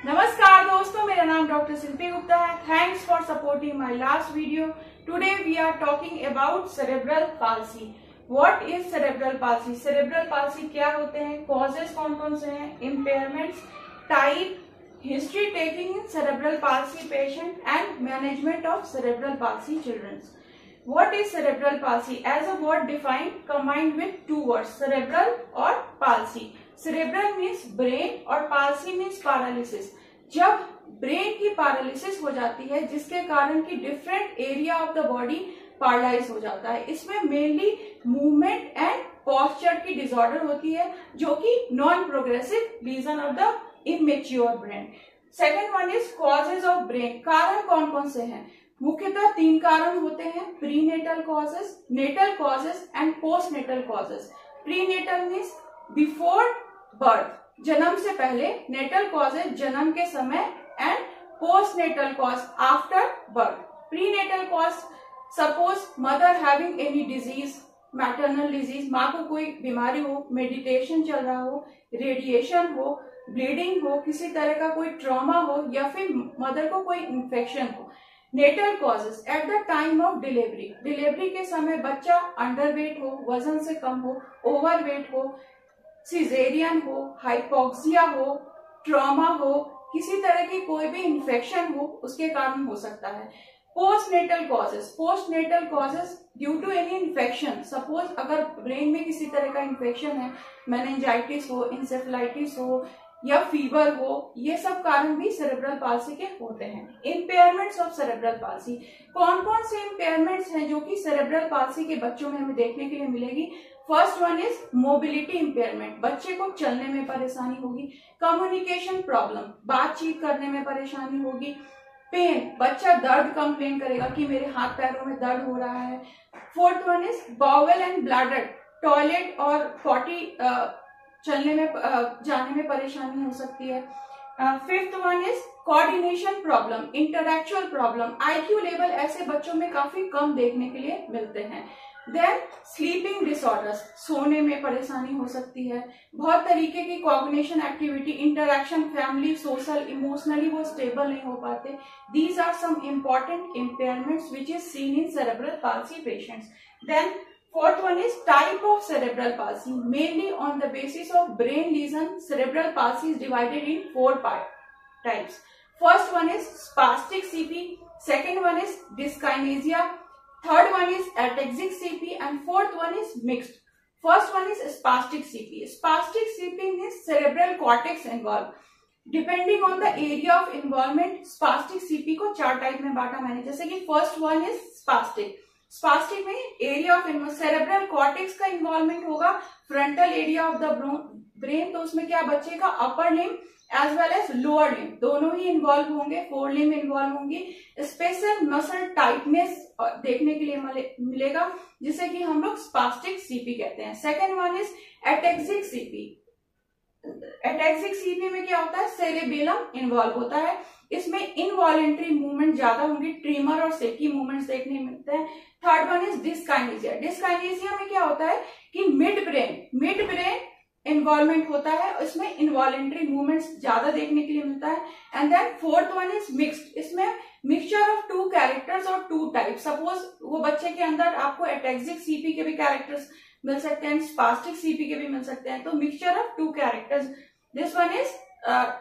नमस्कार दोस्तों, मेरा नाम डॉक्टर शिल्पी गुप्ता है। Thanks for supporting my last video. Today we are talking about cerebral palsy. What is cerebral palsy? Cerebral palsy क्या होते हैं, कॉजेस कौन कौन से हैं, impairments, type, history taking in cerebral palsy patient and management of cerebral palsy childrens. What is cerebral palsy? As a word defined, combined with two words, cerebral और palsy. Cerebral means brain और palsy means paralysis. जब brain की paralysis हो जाती है जिसके कारण की different area of the body paralyse हो जाता है, इसमें मेनली मूवमेंट एंड पोस्चर की डिसऑर्डर होती है जो कि non progressive lesion of the immature brain. Second one is causes of brain. कारण कौन कौन से हैं? मुख्यतः 3 कारण होते हैं, prenatal causes, natal causes and postnatal causes. Prenatal means before birth, जन्म से पहले, नेटल कॉजेस जन्म के समय and postnatal cause after birth. Prenatal cause, suppose mother having any disease, maternal disease, माँ को कोई बीमारी हो, मेडिटेशन चल रहा हो, रेडिएशन हो, ब्लीडिंग हो, किसी तरह का कोई ट्रॉमा हो या फिर मदर को कोई इन्फेक्शन हो। Natal causes, at the time of delivery, delivery के समय बच्चा अंडरवेट हो, वजन से कम हो, ओवरवेट हो, सिजेरियन हो, हाइपोक्सिया हो, ट्रॉमा हो, किसी तरह की कोई भी इन्फेक्शन हो, उसके कारण हो सकता है। Postnatal causes, postnatal causes due to any infection, suppose अगर ब्रेन में किसी तरह का इन्फेक्शन है, मेनिंजाइटिस हो, इंसेफेलाइटिस हो या फीवर हो, ये सब कारण भी सेरेब्रल पाल्सी के होते हैं। इम्पेयरमेंट्स ऑफ सेरेब्रल पाल्सी, कौन कौन से इम्पेयरमेंट्स हैं जो कि सेरेब्रल पाल्सी के बच्चों में हमें देखने के लिए मिलेगी? First one is mobility impairment, बच्चे को चलने में परेशानी होगी। कम्युनिकेशन प्रॉब्लम, बातचीत करने में परेशानी होगी। पेन, बच्चा दर्द कंप्लेन करेगा कि मेरे हाथ पैरों में दर्द हो रहा है। Fourth one is bowel and bladder, toilet और पॉटी चलने में जाने में परेशानी हो सकती है। Fifth one is coordination problem, intellectual problem. IQ level ऐसे बच्चों में काफी कम देखने के लिए मिलते हैं। देन स्लीपिंग डिसऑर्डर्स, सोने में परेशानी हो सकती है। बहुत तरीके की cognition activity, interaction, family, social, emotionally वो स्टेबल नहीं हो पाते। These are some important impairments which is seen in cerebral palsy patients. Then fourth one is type of cerebral palsy. Mainly on the basis of brain lesion, cerebral palsy is divided in 4 types. First one is spastic CP, second one is dyskinesia, third one is ataxic CP and fourth one is mixed. First one is spastic CP. Spastic CP means cerebral cortex involved. Depending on the area of involvement, spastic CP को 4 type में बांटा मैंने, जैसे कि first one is spastic. Spastic में area of cerebral cortex का involvement होगा, frontal area of the brain, तो उसमें क्या बच्चे का upper limb as well as lower limb दोनों ही इन्वॉल्व होंगे, फोर लिम्ब इन्वॉल्व होंगी। स्पेशल मसल टाइटनेस देखने के लिए मिलेगा जिसे कि हम लोग स्पास्टिक सीपी कहते हैं। Second one is ataxic CP. Ataxic CP में क्या होता है? सेरेबेलम इन्वॉल्व होता है, इसमें इनवॉलेंट्री मूवमेंट ज्यादा होंगी, ट्रिमर और सेकी मूवमेंट्स देखने मिलते हैं। Third one is dyskinesia. Dyskinesia में क्या होता है कि मिड ब्रेन इन्वॉल्वमेंट होता है, इसमें इनवॉलेंट्री मूवमेंट्स ज्यादा देखने के लिए मिलता है। And then fourth one is mixed, इसमें मिक्सचर ऑफ 2 कैरेक्टर्स और 2 टाइप। सपोज वो बच्चे के अंदर आपको एटेक्सिक सीपी के भी कैरेक्टर्स मिल सकते हैं, स्पास्टिक सीपी के भी मिल सकते हैं, तो mixture of 2 characters. This one is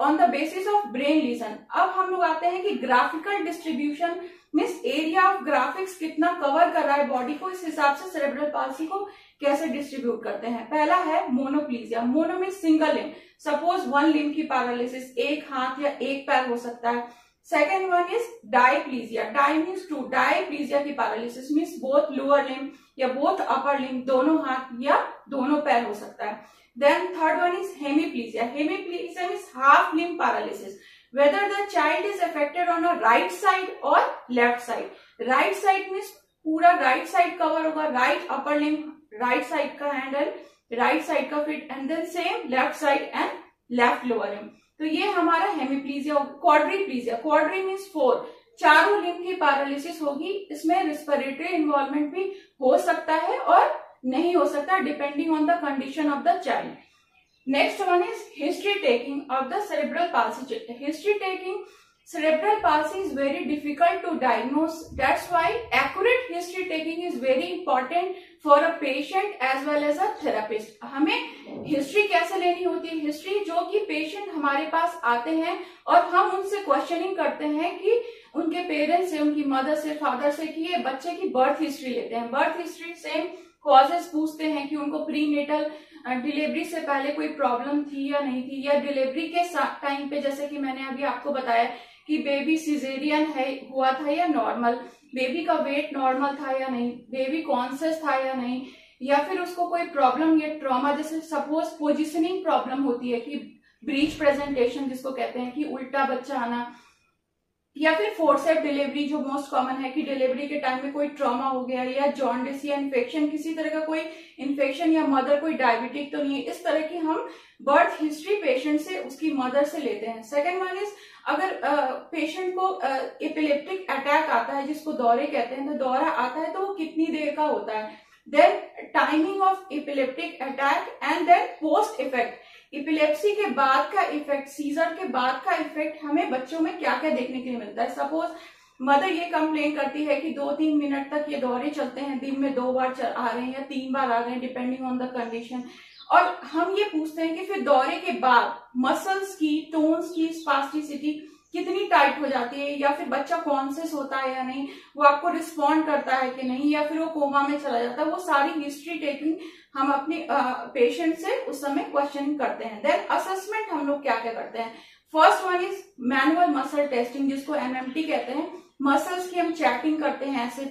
on the basis of brain lesion. अब हम लोग आते हैं कि graphical distribution means area of graphics कितना कवर कर रहा है बॉडी को, इस हिसाब से सेरेब्रल पाल्सी को कैसे डिस्ट्रीब्यूट करते हैं। पहला है monoplegia. Mono means single limb, suppose 1 limb की पैरालिसिस, एक हाथ या एक पैर हो सकता है। Second one is diplegia. Di means 2, diplegia की paralysis means both lower limb या बोथ अपर लिम्ब, दोनों हाथ या दोनों पैर हो सकता है। Then third one is hemiplegia. Hemiplegia means half limb paralysis. Whether the child is affected on a right side or left side. Right side means पूरा right side cover होगा, right upper limb, right side का handle, right side का feet, and then same left side and left lower limb. तो ये हमारा हेमिप्लीजिया होगा। क्वाड्रीप्लीजिया, quadri means 4, चारों limb की पैरालिसिस होगी, इसमें रेस्पिरेटरी इन्वॉल्वमेंट भी हो सकता है और नहीं हो सकता depending on the condition of the child. Next one is history taking of the cerebral palsy. History taking cerebral palsy is very difficult to diagnose. That's why accurate history taking is very important for a patient as well as a therapist. हमें history कैसे लेनी होती है? History जो कि patient हमारे पास आते हैं और हम उनसे क्वेश्चनिंग करते हैं कि उनके पेरेंट्स से, उनकी मदर से, फादर से, कि ये बच्चे की बर्थ हिस्ट्री लेते हैं. बर्थ हिस्ट्री से कॉजेस पूछते हैं कि उनको प्री नेटल डिलीवरी से पहले कोई प्रॉब्लम थी या नहीं थी, या डिलीवरी के टाइम पे, जैसे कि मैंने अभी आपको बताया कि बेबी सिजेरियन हुआ था या नॉर्मल, बेबी का वेट नॉर्मल था या नहीं, बेबी कॉन्शियस था या नहीं, या फिर उसको कोई प्रॉब्लम या ट्रॉमा, जैसे सपोज पोजिशनिंग प्रॉब्लम होती है कि ब्रीच प्रेजेंटेशन जिसको कहते हैं कि उल्टा बच्चा आना, या फिर फोर्सेप डिलीवरी जो मोस्ट कॉमन है कि डिलीवरी के टाइम में कोई ट्रॉमा हो गया, या जॉन्डिस या इन्फेक्शन, किसी तरह का कोई इन्फेक्शन, या मदर कोई डायबिटिक तो नहीं है. इस तरह की हम बर्थ हिस्ट्री पेशेंट से, उसकी मदर से लेते हैं. सेकेंड वन इज, अगर पेशेंट को एपिलेप्टिक अटैक आता है जिसको दौरे कहते हैं, तो दौरा आता है तो वो कितनी देर का होता है, then timing of epileptic attack and then post effect. Epilepsy के बाद का इफेक्ट, सीजर के बाद का इफेक्ट हमें बच्चों में क्या क्या देखने के लिए मिलता है. सपोज मदर ये कंप्लेन करती है कि 2-3 मिनट तक ये दौरे चलते हैं, दिन में 2 बार आ रहे हैं या 3 बार आ रहे हैं डिपेंडिंग ऑन द कंडीशन. और हम ये पूछते हैं कि फिर दौरे के बाद मसल्स की, टोन्स की स्पास्टिसिटी कितनी टाइट हो जाती है, या फिर बच्चा कॉन्शियस होता है या नहीं, वो आपको रिस्पॉन्ड करता है कि नहीं, या फिर वो कोमा में चला जाता है. वो सारी हिस्ट्री टेकिंग हम अपने पेशेंट से उस समय क्वेश्चनिंग करते हैं. देन असेसमेंट हम लोग क्या क्या करते हैं. First one is manual muscle testing जिसको MMT कहते हैं. मसल्स की हम चेकिंग करते हैं ऐसे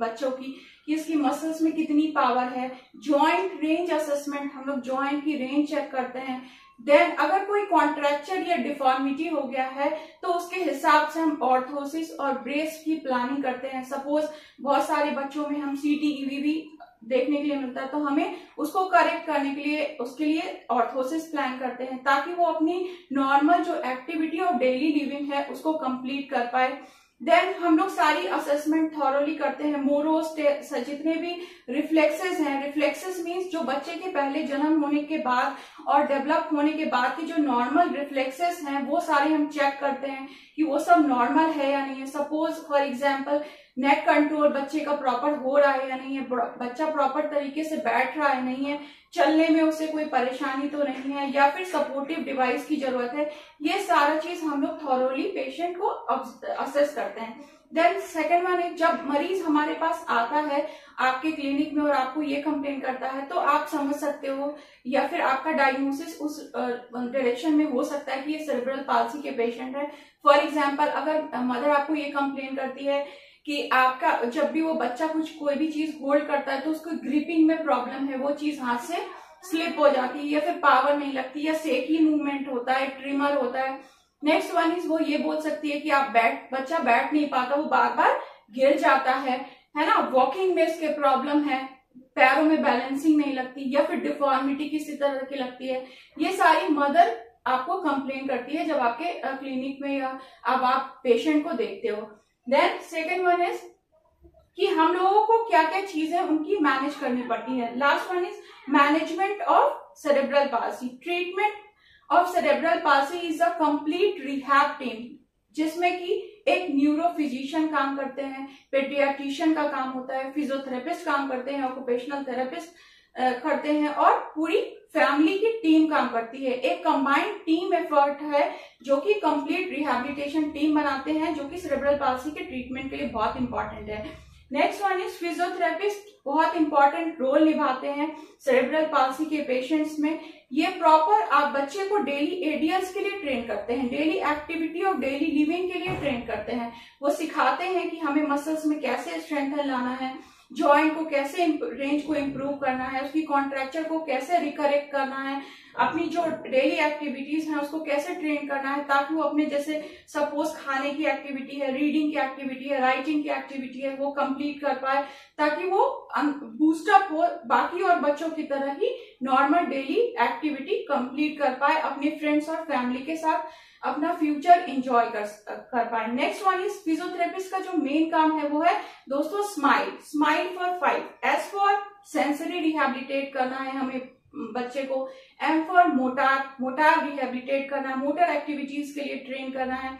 बच्चों की कि इसकी मसल्स में कितनी पावर है. जॉइंट रेंज असेसमेंट, हम लोग जॉइंट की रेंज चेक करते हैं. देन अगर कोई कॉन्ट्रैक्चर या डिफॉर्मिटी हो गया है तो उसके हिसाब से हम ऑर्थोसिस और ब्रेस की प्लानिंग करते हैं. सपोज बहुत सारे बच्चों में हम CTEVB देखने के लिए मिलता है, तो हमें उसको करेक्ट करने के लिए उसके लिए ऑर्थोसिस प्लान करते हैं ताकि वो अपनी नॉर्मल जो एक्टिविटी और डेली लिविंग है उसको कंप्लीट कर पाए. देन हम लोग सारी असेसमेंट थॉरोली करते हैं. मोरोस जितने भी रिफ्लेक्सेस हैं, रिफ्लेक्सेस मींस जो बच्चे के पहले जन्म होने के बाद और डेवलप होने के बाद की जो नॉर्मल रिफ्लेक्सेस हैं वो सारे हम चेक करते हैं कि वो सब नॉर्मल है या नहीं है. Suppose for example neck control बच्चे का प्रॉपर हो रहा है या नहीं है, बच्चा प्रॉपर तरीके से बैठ रहा है नहीं है, चलने में उसे कोई परेशानी तो नहीं है, या फिर सपोर्टिव डिवाइस की जरूरत है. ये सारा चीज हम लोग थॉरोली पेशेंट को असेस करते हैं. देन सेकेंड वन है, जब मरीज हमारे पास आता है आपके क्लिनिक में और आपको ये कंप्लेन करता है तो आप समझ सकते हो या फिर आपका डायग्नोसिस उस डायरेक्शन में हो सकता है कि ये सेरेब्रल पाल्सी के पेशेंट है. फॉर एग्जाम्पल अगर मदर आपको ये कंप्लेन करती है कि आपका जब भी वो बच्चा कोई भी चीज होल्ड करता है तो उसको ग्रिपिंग में प्रॉब्लम है, वो चीज हाथ से स्लिप हो जाती है, या फिर पावर नहीं लगती, या सेकी मूवमेंट होता है, ट्रिमर होता है. नेक्स्ट वन इज, वो ये बोल सकती है कि बच्चा बैठ नहीं पाता, वो बार बार गिर जाता है ना, वॉकिंग में इसके प्रॉब्लम है, पैरों में बैलेंसिंग नहीं लगती, या फिर डिफॉर्मिटी किसी तरह की लगती है. ये सारी मदर आपको कंप्लेन करती है जब आपके क्लिनिक में या अब आप पेशेंट को देखते हो. देन सेकेंड वन इज कि हम लोगों को क्या क्या चीजें उनकी मैनेज करनी पड़ती है. Last one is management of cerebral palsy. Treatment of cerebral palsy is a complete rehab team जिसमें कि एक न्यूरो फिजिशियन काम करते हैं, पेडियाट्रिशियन का काम होता है, फिजियोथेरेपिस्ट काम करते हैं, ऑक्यूपेशनल थेरेपिस्ट करते हैं, और पूरी फैमिली की टीम काम करती है. एक कंबाइंड टीम एफर्ट है जो कि कंप्लीट रिहैबिलिटेशन टीम बनाते हैं, जो कि सेरेब्रल पाल्सी के ट्रीटमेंट के लिए बहुत इंपॉर्टेंट है. नेक्स्ट वन इज फिजियोथेरेपिस्ट बहुत इंपॉर्टेंट रोल निभाते हैं सेरेब्रल पाल्सी के पेशेंट्स में. ये प्रॉपर आप बच्चे को डेली एडीएस के लिए ट्रेन करते हैं, डेली एक्टिविटी और डेली लिविंग के लिए ट्रेन करते हैं. वो सिखाते हैं कि हमें मसल्स में कैसे स्ट्रेंथन लाना है, जॉइंट को कैसे रेंज को इम्प्रूव करना है, उसकी कॉन्ट्रैक्चर को कैसे रिकरेक्ट करना है, अपनी जो डेली एक्टिविटीज हैं उसको कैसे ट्रेन करना है ताकि वो अपने जैसे सपोज खाने की एक्टिविटी है, रीडिंग की एक्टिविटी है, राइटिंग की एक्टिविटी है, वो कंप्लीट कर पाए ताकि वो बूस्टअप हो, बाकी और बच्चों की तरह ही नॉर्मल डेली एक्टिविटी कंप्लीट कर पाए, अपने फ्रेंड्स और फैमिली के साथ अपना फ्यूचर एंजॉय कर पाए. नेक्स्ट वन इज फिजियोथेरेपिस्ट का जो मेन काम है वो है दोस्तों smile for 5. S for sensory rehabilitate करना है हमें बच्चे को। एम फॉर मोटार रिहेबिलिटेट करना, मोटर एक्टिविटीज के लिए ट्रेन करना है।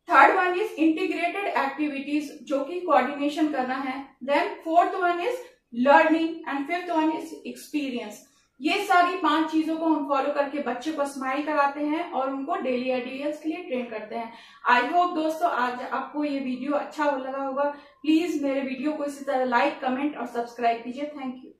Third one is integrated activities, जो कि कोऑर्डिनेशन करना है। Then fourth one is learning and fifth one is experience. ये सारी 5 चीजों को हम फॉलो करके बच्चे को स्माइल कराते हैं और उनको डेली आइडियल्स के लिए ट्रेन करते हैं। आई होप दोस्तों आज आपको ये वीडियो अच्छा लगा होगा। प्लीज मेरे वीडियो को इसी तरह लाइक, कमेंट और सब्सक्राइब कीजिए। Thank you.